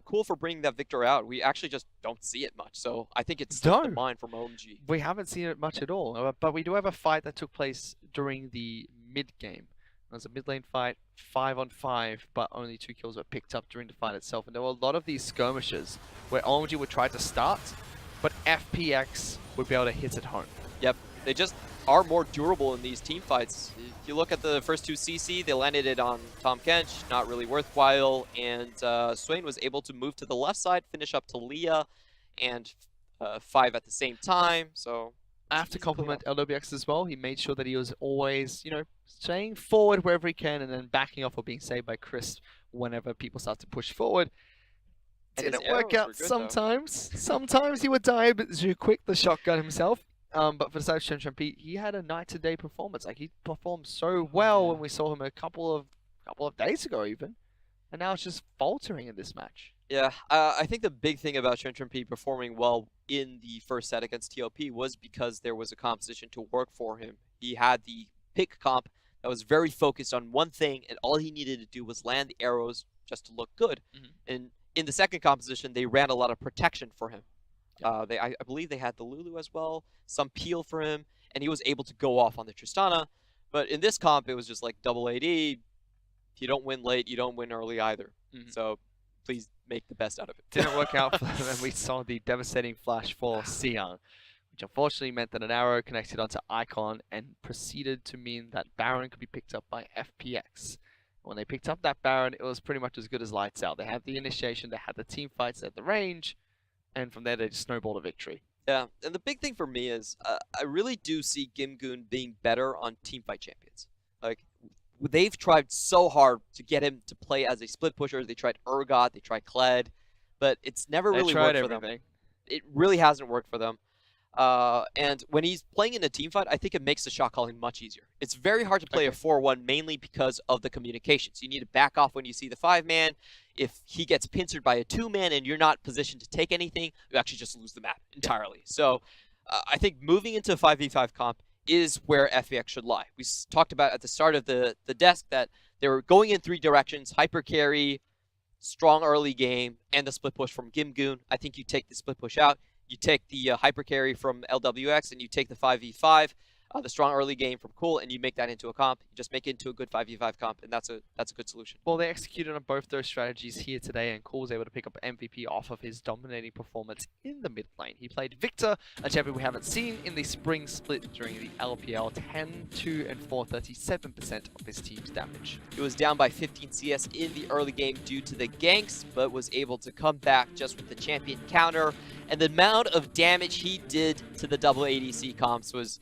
Cool for bringing that Victor out. We actually just don't see it much, so I think it's the mind from OMG. We haven't seen it much at all, but we do have a fight that took place during the mid game. It was a mid lane fight, 5-on-5, but only 2 kills were picked up during the fight itself. And there were a lot of these skirmishes where OMG would try to start, but FPX would be able to hit it home. Yep, they just are more durable in these team fights. If you look at the first 2 CC, they landed it on Tahm Kench, not really worthwhile, and Swain was able to move to the left side, finish up to Leah, and 5 at the same time, so... I have to compliment LWX as well. He made sure that he was always, you know, staying forward wherever he can and then backing off or being saved by Chris whenever people start to push forward. Didn't work out sometimes. Sometimes he would die a bit too quick, the shotgun himself. But for the side of Shenchunpi, he had a night-to-day performance. Like, he performed so well when we saw him a couple of days ago even. And now it's just faltering in this match. Yeah, I think the big thing about Shenchunpi performing well in the first set against TOP was because there was a composition to work for him. He had the pick comp that was very focused on one thing, and all he needed to do was land the arrows just to look good. And in the second composition, they ran a lot of protection for him. I believe they had the Lulu as well, some peel for him, and he was able to go off on the Tristana. But in this comp, it was just like double AD. If you don't win late, you don't win early either. So please make the best out of it. Didn't work out for them, and we saw the devastating flash for Xiang, which unfortunately meant that an arrow connected onto Icon and proceeded to mean that Baron could be picked up by FPX. When they picked up that Baron, it was pretty much as good as lights out. They had the initiation, they had the team fights at the range, and from there they just snowballed a victory. Yeah, and the big thing for me is I really do see Gimgoon being better on teamfight champions. Like, they've tried so hard to get him to play as a split pusher. They tried Urgot, they tried Kled, but it's never really worked for them. It really hasn't worked for them. And when he's playing in a team fight, I think it makes the shot calling much easier. It's very hard to play a 4-1 mainly because of the communications. You need to back off when you see the 5-man. If he gets pincered by a 2-man and you're not positioned to take anything, you actually just lose the map entirely. So I think moving into a 5v5 comp is where FPX should lie. We talked about at the start of the desk that they were going in 3 directions: hyper carry, strong early game, and the split push from Gimgoon. I think you take the split push out. You take the hyper carry from LWX, and you take the 5v5, the strong early game from Cool, and you make that into a comp. You just make it into a good 5v5 comp, and that's a good solution. Well, they executed on both those strategies here today, and Cool was able to pick up MVP off of his dominating performance in the mid lane. He played Victor, a champion we haven't seen in the spring split during the LPL, 10, 2, and 4, 37% of his team's damage. He was down by 15 CS in the early game due to the ganks, but was able to come back just with the champion counter. And the amount of damage he did to the double ADC comps was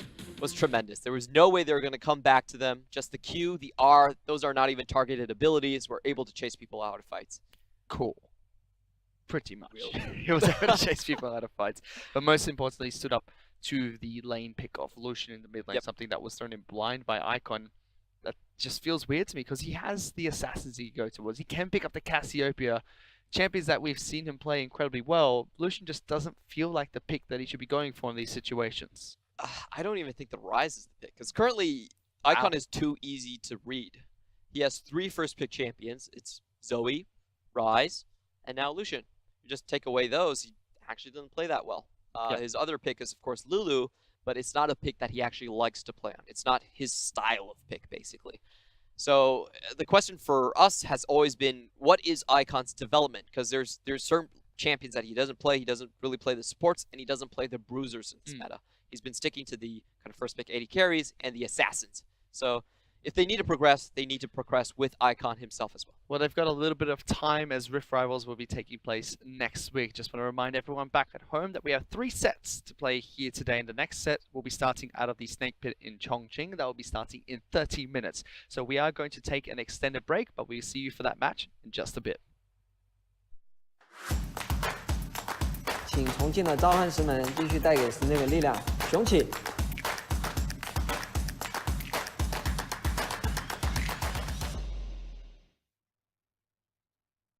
tremendous. There was no way they were going to come back to them. Just the Q, the R, those are not even targeted abilities. We're able to chase people out of fights. Cool. Pretty much. He was able to chase people out of fights. But most importantly, stood up to the lane pick of Lucian in the mid lane, something that was thrown in blind by Icon. That just feels weird to me because he has the assassins he can go towards. He can pick up the Cassiopeia. Champions that we've seen him play incredibly well, Lucian just doesn't feel like the pick that he should be going for in these situations. I don't even think the Ryze is the pick, because currently Icon is too easy to read. He has 3 first pick champions. It's Zoe, Ryze, and now Lucian. You just take away those, he actually doesn't play that well. His other pick is, of course, Lulu, but it's not a pick that he actually likes to play on. It's not his style of pick, basically. So the question for us has always been, what is Icon's development? Because there's certain champions that he doesn't play. He doesn't really play the supports, and he doesn't play the bruisers in this meta. He's been sticking to the kind of first pick AD carries and the assassins. So if they need to progress, they need to progress with Icon himself as well. Well, they've got a little bit of time as Rift Rivals will be taking place next week. Just want to remind everyone back at home that we have 3 sets to play here today. And the next set will be starting out of the Snake Pit in Chongqing. That will be starting in 30 minutes. So we are going to take an extended break, but we'll see you for that match in just a bit. 请重庆的召唤师们继续带给 Snake 力量，雄起！